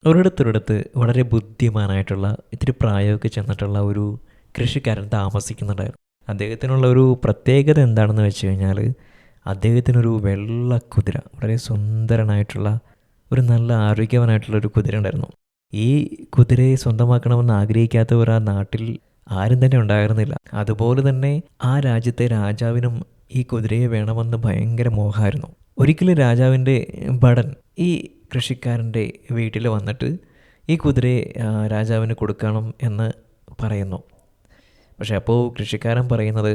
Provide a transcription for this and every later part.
ഒരിടത്തൊരിടത്ത് വളരെ ബുദ്ധിമാനായിട്ടുള്ള ഇത്തിരി പ്രായമൊക്കെ ചെന്നിട്ടുള്ള ഒരു കൃഷിക്കാരൻ താമസിക്കുന്നുണ്ടായിരുന്നു. അദ്ദേഹത്തിനുള്ള ഒരു പ്രത്യേകത എന്താണെന്ന് വെച്ച് കഴിഞ്ഞാൽ, അദ്ദേഹത്തിനൊരു വെള്ള കുതിര, വളരെ സുന്ദരനായിട്ടുള്ള ഒരു നല്ല ആരോഗ്യവാനായിട്ടുള്ള ഒരു കുതിര ഉണ്ടായിരുന്നു. ഈ കുതിരയെ സ്വന്തമാക്കണമെന്ന് ആഗ്രഹിക്കാത്തവർ ആ നാട്ടിൽ ആരും തന്നെ ഉണ്ടായിരുന്നില്ല. അതുപോലെ തന്നെ ആ രാജ്യത്തെ രാജാവിനും ഈ കുതിരയെ വേണമെന്ന് ഭയങ്കര മോഹമായിരുന്നു. ഒരിക്കലും രാജാവിൻ്റെ ഭടൻ ഈ കൃഷിക്കാരൻ്റെ വീട്ടിൽ വന്നിട്ട് ഈ കുതിരയെ രാജാവിന് കൊടുക്കണം എന്ന് പറയുന്നു. പക്ഷെ അപ്പോൾ കൃഷിക്കാരൻ പറയുന്നത്,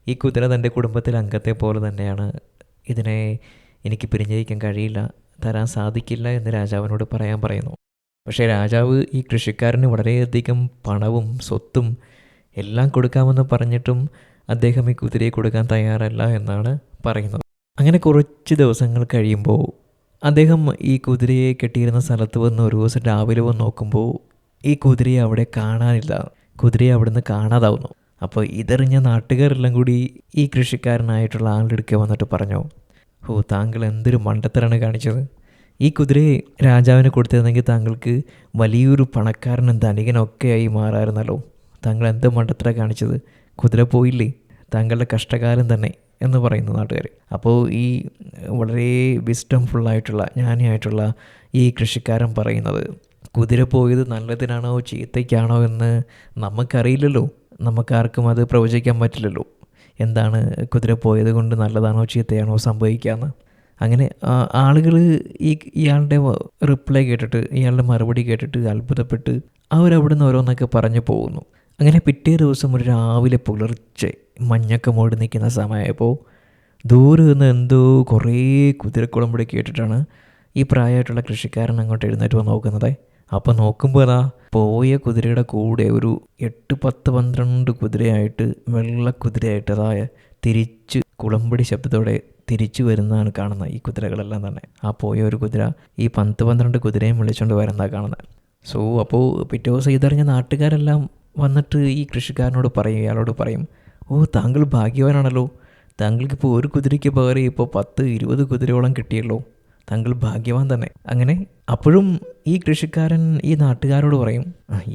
ഈ കുതിര തൻ്റെ കുടുംബത്തിലെ അംഗത്തെ പോലെ തന്നെയാണ്, ഇതിനെ എനിക്ക് പിരിഞ്ഞിരിക്കാൻ കഴിയില്ല, തരാൻ സാധിക്കില്ല എന്ന് രാജാവിനോട് പറയാൻ പറയുന്നു. പക്ഷേ രാജാവ് ഈ കൃഷിക്കാരന് വളരെയധികം പണവും സ്വത്തും എല്ലാം കൊടുക്കാമെന്ന് പറഞ്ഞിട്ടും അദ്ദേഹം ഈ കുതിരയെ കൊടുക്കാൻ തയ്യാറല്ല എന്നാണ് പറയുന്നത്. അങ്ങനെ കുറച്ച് ദിവസങ്ങൾ കഴിയുമ്പോൾ അദ്ദേഹം ഈ കുതിരയെ കെട്ടിയിരുന്ന സ്ഥലത്ത് വന്ന് ഒരു ദിവസം രാവിലെ വന്ന് നോക്കുമ്പോൾ ഈ കുതിരയെ അവിടെ കാണാനില്ല. കുതിരയെ അവിടുന്ന് കാണാതാവുന്നു. അപ്പോൾ ഇതറിഞ്ഞ നാട്ടുകാരെല്ലാം കൂടി ഈ കൃഷിക്കാരനായിട്ടുള്ള ആളുടെ അടുക്കെ വന്നിട്ട് പറഞ്ഞു, ഓ, താങ്കൾ എന്തൊരു മണ്ടത്തരാണ് കാണിച്ചത്. ഈ കുതിരയെ രാജാവിന് കൊടുത്തിരുന്നെങ്കിൽ താങ്കൾക്ക് വലിയൊരു പണക്കാരനും ധനികനൊക്കെ ആയി മാറായിരുന്നല്ലോ. താങ്കൾ എന്ത് മണ്ടത്തര കാണിച്ചത്. കുതിര പോയില്ലേ, താങ്കളുടെ കഷ്ടകാലം തന്നെ എന്ന് പറയുന്നു നാട്ടുകാർ. അപ്പോൾ ഈ വളരെ വിസ്ഡംഫുള്ളായിട്ടുള്ള, ജ്ഞാനിയായിട്ടുള്ള ഈ കൃഷിക്കാരൻ പറയുന്നത്, കുതിര പോയത് നല്ലതിനാണോ ചീത്തയ്ക്കാണോ എന്ന് നമുക്കറിയില്ലല്ലോ, നമുക്കാർക്കും അത് പ്രവചിക്കാൻ പറ്റില്ലല്ലോ. എന്താണ് കുതിര പോയത് കൊണ്ട് നല്ലതാണോ ചീത്തയാണോ സംഭവിക്കാമെന്ന്. അങ്ങനെ ആളുകൾ ഇയാളുടെ റിപ്ലൈ കേട്ടിട്ട്, ഇയാളുടെ മറുപടി കേട്ടിട്ട് അത്ഭുതപ്പെട്ട് അവരവിടെ നിന്ന് ഓരോന്നൊക്കെ പറഞ്ഞു പോകുന്നു. അങ്ങനെ പിറ്റേ ദിവസം ഒരു രാവിലെ പുലർച്ചെ മഞ്ഞൊക്കെ മൂടി നിൽക്കുന്ന സമയമായപ്പോൾ ദൂരെ നിന്ന് എന്തോ കുറേ കുതിരക്കുളമ്പടി കേട്ടിട്ടാണ് ഈ പ്രായമായിട്ടുള്ള കൃഷിക്കാരൻ അങ്ങോട്ട് എഴുന്നേറ്റ് വന്ന് നോക്കുന്നത്. അപ്പോൾ നോക്കുമ്പോൾ അതാ പോയ കുതിരയുടെ കൂടെ ഒരു 8, 10, 12 കുതിരയായിട്ട്, വെള്ള കുതിരയായിട്ട് അതായ തിരിച്ച് കുളമ്പടി ശബ്ദത്തോടെ തിരിച്ചു വരുന്നതാണ് കാണുന്നത്. ഈ കുതിരകളെല്ലാം തന്നെ ആ പോയ ഒരു കുതിര ഈ 10, 12 കുതിരയും വിളിച്ചുകൊണ്ട് വരുന്നതാണ് കാണുന്നത്. സോ അപ്പോൾ പിറ്റേ ദിവസം ഇതറിഞ്ഞ നാട്ടുകാരെല്ലാം വന്നിട്ട് ഈ കൃഷിക്കാരനോട് പറയും, ഇയാളോട് പറയും, ഓ, താങ്കൾ ഭാഗ്യവാനാണല്ലോ, താങ്കൾക്കിപ്പോൾ ഒരു കുതിരയ്ക്ക് പകരം ഇപ്പോൾ 10, 20 കുതിരയോളം കിട്ടിയല്ലോ, താങ്കൾ ഭാഗ്യവാൻ തന്നെ. അങ്ങനെ അപ്പോഴും ഈ കൃഷിക്കാരൻ ഈ നാട്ടുകാരോട് പറയും,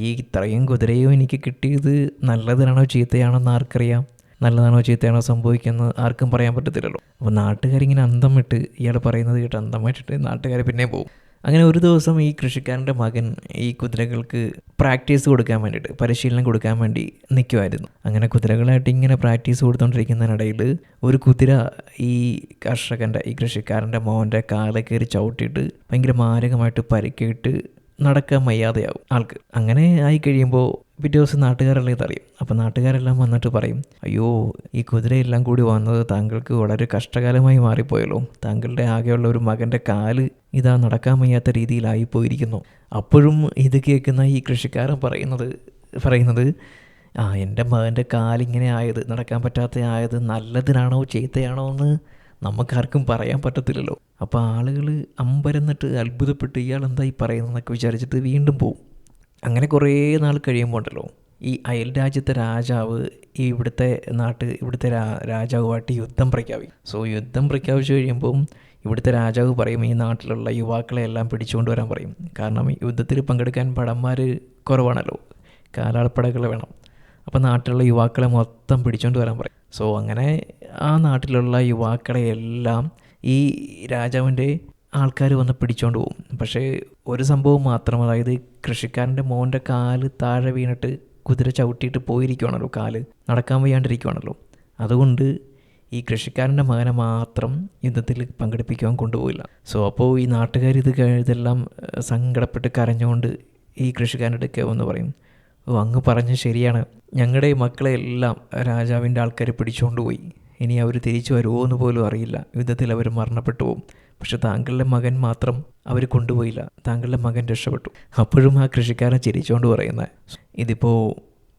ഈ ഇത്രയും കുതിരയോ എനിക്ക് കിട്ടിയത് നല്ലതിനാണോ ചീത്തയാണോ എന്ന് ആർക്കറിയാം, നല്ലതാണോ ചീത്തയാണോ സംഭവിക്കുന്നത് ആർക്കും പറയാൻ പറ്റത്തില്ലല്ലോ. അപ്പോൾ നാട്ടുകാരിങ്ങനെ അന്തം വിട്ട്, ഇയാൾ പറയുന്നത് കേട്ട് അന്തം വിട്ടിട്ട് നാട്ടുകാർ പിന്നെ പോകും. അങ്ങനെ ഒരു ദിവസം ഈ കൃഷിക്കാരൻ്റെ മകൻ ഈ കുതിരകൾക്ക് പ്രാക്ടീസ് കൊടുക്കാൻ വേണ്ടിയിട്ട്, പരിശീലനം കൊടുക്കാൻ വേണ്ടി നിൽക്കുമായിരുന്നു. അങ്ങനെ കുതിരകളായിട്ട് ഇങ്ങനെ പ്രാക്ടീസ് കൊടുത്തുകൊണ്ടിരിക്കുന്നതിനിടയിൽ ഒരു കുതിര ഈ ഈ കൃഷിക്കാരൻ്റെ മോൻ്റെ കാലെ കയറി ചവിട്ടിയിട്ട് ഭയങ്കര മാരകമായിട്ട് പരിക്കേറ്റ് നടക്കാൻ വയ്യാതെയാവും ആൾക്ക്. അങ്ങനെ ആയി കഴിയുമ്പോൾ പിറ്റേ ദിവസം നാട്ടുകാരെല്ലാം ഇതറിയും. അപ്പോൾ നാട്ടുകാരെല്ലാം വന്നിട്ട് പറയും, അയ്യോ, ഈ കുതിരയെല്ലാം കൂടി വന്നത് താങ്കൾക്ക് വളരെ കഷ്ടകാലമായി മാറിപ്പോയല്ലോ, താങ്കളുടെ ആകെയുള്ള ഒരു മകൻ്റെ കാല് ഇതാ നടക്കാൻ വയ്യാത്ത രീതിയിലായിപ്പോയിരിക്കുന്നു. അപ്പോഴും ഇത് കേൾക്കുന്ന ഈ കൃഷിക്കാരൻ പറയുന്നത് എൻ്റെ മകൻ്റെ കാലിങ്ങനെ ആയത്, നടക്കാൻ പറ്റാത്ത ആയത് നല്ലതിനാണോ ചീത്തയാണോ എന്ന് നമുക്കാർക്കും പറയാൻ പറ്റത്തില്ലല്ലോ. അപ്പോൾ ആളുകൾ അമ്പരന്നിട്ട് അത്ഭുതപ്പെട്ട് ഇയാൾ എന്തായി പറയുന്നതെന്നൊക്കെ വിചാരിച്ചിട്ട് വീണ്ടും പോവും. അങ്ങനെ കുറേ നാൾ കഴിയുമ്പോൾ ഉണ്ടല്ലോ, ഈ അയൽ രാജ്യത്തെ രാജാവ് ഇവിടുത്തെ രാജാവുമായിട്ട് യുദ്ധം പ്രഖ്യാപിക്കും. സോ യുദ്ധം പ്രഖ്യാപിച്ചു കഴിയുമ്പം ഇവിടുത്തെ രാജാവ് പറയും, ഈ നാട്ടിലുള്ള യുവാക്കളെ എല്ലാം പിടിച്ചുകൊണ്ട് വരാൻ പറയും. കാരണം യുദ്ധത്തിൽ പങ്കെടുക്കാൻ ഭടന്മാർ കുറവാണല്ലോ, കാലാൾപ്പടകൾ വേണം. അപ്പോൾ നാട്ടിലുള്ള യുവാക്കളെ മൊത്തം പിടിച്ചുകൊണ്ട് വരാൻ പറയും. സോ അങ്ങനെ ആ നാട്ടിലുള്ള യുവാക്കളെ എല്ലാം ഈ രാജാവിൻ്റെ ആൾക്കാർ വന്ന് പിടിച്ചുകൊണ്ട് പോകും. പക്ഷേ ഒരു സംഭവം മാത്രം, അതായത് കൃഷിക്കാരൻ്റെ മോൻ്റെ കാല് താഴെ വീണിട്ട് കുതിര ചവിട്ടിയിട്ട് പോയിരിക്കുവാണല്ലോ, കാല് നടക്കാൻ വയ്യാണ്ടിരിക്കുവാണല്ലോ. അതുകൊണ്ട് ഈ കൃഷിക്കാരൻ്റെ മകനെ മാത്രം യുദ്ധത്തിൽ പങ്കെടുപ്പിക്കുവാൻ കൊണ്ടുപോയില്ല. സോ അപ്പോൾ ഈ നാട്ടുകാർ ഇതെല്ലാം സങ്കടപ്പെട്ട് കരഞ്ഞുകൊണ്ട് ഈ കൃഷിക്കാരൻ്റെ അടുക്കെ വന്ന് പറയും, ഓ, അങ്ങ് പറഞ്ഞ് ശരിയാണ്, ഞങ്ങളുടെ മക്കളെ എല്ലാം രാജാവിൻ്റെ ആൾക്കാർ പിടിച്ചുകൊണ്ട് പോയി, ഇനി അവർ തിരിച്ചു വരുമോ എന്ന് പോലും അറിയില്ല, യുദ്ധത്തിൽ അവർ മരണപ്പെട്ടു പോകും. പക്ഷെ താങ്കളുടെ മകൻ മാത്രം അവർ കൊണ്ടുപോയില്ല, താങ്കളുടെ മകൻ രക്ഷപ്പെട്ടു. അപ്പോഴും ആ കൃഷിക്കാരൻ ചിരിച്ചുകൊണ്ട് പറയുന്നത്, ഇതിപ്പോൾ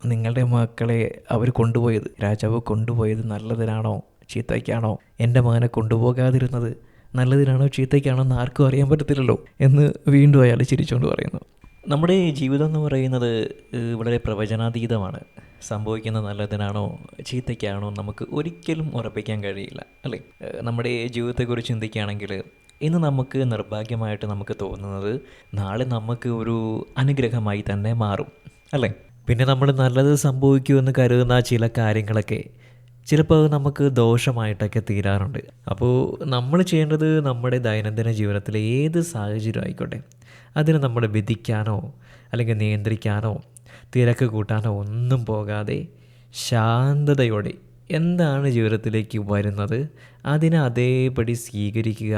നിങ്ങളുടെ മക്കളെ അവർ കൊണ്ടുപോയത്, രാജാവ് കൊണ്ടുപോയത് നല്ലതിനാണോ ചീത്തയ്ക്കാണോ, എൻ്റെ മകനെ കൊണ്ടുപോകാതിരുന്നത് നല്ലതിനാണോ ചീത്തയ്ക്കാണോ എന്ന് ആർക്കും അറിയാൻ പറ്റത്തില്ലല്ലോ എന്ന് വീണ്ടും അയാൾ ചിരിച്ചുകൊണ്ട് പറയുന്നു. നമ്മുടെ ജീവിതം എന്ന് പറയുന്നത് വളരെ പ്രവചനാതീതമാണ്. സംഭവിക്കുന്നത് നല്ലതിനാണോ ചീത്തയ്ക്കാണോ നമുക്ക് ഒരിക്കലും ഉറപ്പിക്കാൻ കഴിയില്ല, അല്ലേ? നമ്മുടെ ജീവിതത്തെക്കുറിച്ച് ചിന്തിക്കുകയാണെങ്കിൽ ഇന്ന് നമുക്ക് നിർഭാഗ്യമായിട്ട് നമുക്ക് തോന്നുന്നത് നാളെ നമുക്ക് ഒരു അനുഗ്രഹമായി തന്നെ മാറും, അല്ലേ? പിന്നെ നമ്മൾ നല്ലത് സംഭവിക്കുമെന്ന് കരുതുന്ന ചില കാര്യങ്ങളൊക്കെ ചിലപ്പോൾ അത് നമുക്ക് ദോഷമായിട്ടൊക്കെ തീരാറുണ്ട്. അപ്പോൾ നമ്മൾ ചെയ്യേണ്ടത് നമ്മുടെ ദൈനംദിന ജീവിതത്തിലെ ഏത് സാഹചര്യം ആയിക്കോട്ടെ, അതിനെ നമ്മൾ വിധിക്കാനോ അല്ലെങ്കിൽ നിയന്ത്രിക്കാനോ തിരക്ക് കൂട്ടാനോ ഒന്നും പോകാതെ ശാന്തതയോടെ എന്താണ് ജീവിതത്തിലേക്ക് വരുന്നത് അതിനെ അതേപടി സ്വീകരിക്കുക.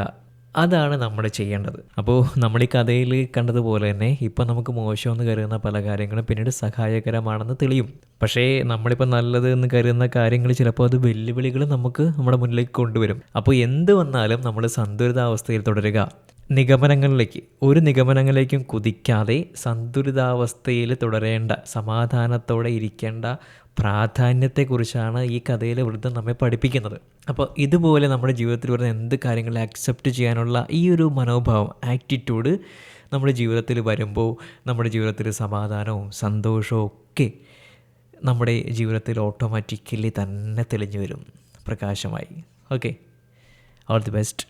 അതാണ് നമ്മൾ ചെയ്യേണ്ടത്. അപ്പോൾ നമ്മൾ ഈ കഥയിൽ കണ്ടതുപോലെ തന്നെ ഇപ്പം നമുക്ക് മോശമെന്ന് കരുതുന്ന പല കാര്യങ്ങളും പിന്നീട് സഹായകരമാണെന്ന് തെളിയും. പക്ഷേ നമ്മളിപ്പോൾ നല്ലത് എന്ന് കരുതുന്ന കാര്യങ്ങൾ ചിലപ്പോൾ അത് വെല്ലുവിളികൾ നമുക്ക് നമ്മുടെ മുന്നിലേക്ക് കൊണ്ടുവരും. അപ്പോൾ എന്ത് വന്നാലും നമ്മൾ സന്തുലിതാവസ്ഥയിൽ തുടരുക. ഒരു നിഗമനങ്ങളിലേക്കും കുതിക്കാതെ സന്തുലിതാവസ്ഥയിൽ തുടരേണ്ട, സമാധാനത്തോടെ ഇരിക്കേണ്ട പ്രാധാന്യത്തെക്കുറിച്ചാണ് ഈ കഥയിലെ വൃദ്ധൻ നമ്മെ പഠിപ്പിക്കുന്നത്. അപ്പോൾ ഇതുപോലെ നമ്മുടെ ജീവിതത്തിൽ വരുന്ന എന്ത് കാര്യങ്ങളെ അക്സെപ്റ്റ് ചെയ്യാനുള്ള ഈ ഒരു മനോഭാവം, ആറ്റിറ്റ്യൂഡ് നമ്മുടെ ജീവിതത്തിൽ വരുമ്പോൾ നമ്മുടെ ജീവിതത്തിൽ സമാധാനവും സന്തോഷവും ഒക്കെ നമ്മുടെ ജീവിതത്തിൽ ഓട്ടോമാറ്റിക്കലി തന്നെ തെളിഞ്ഞു വരും, പ്രകാശമായി. Okay, all the best.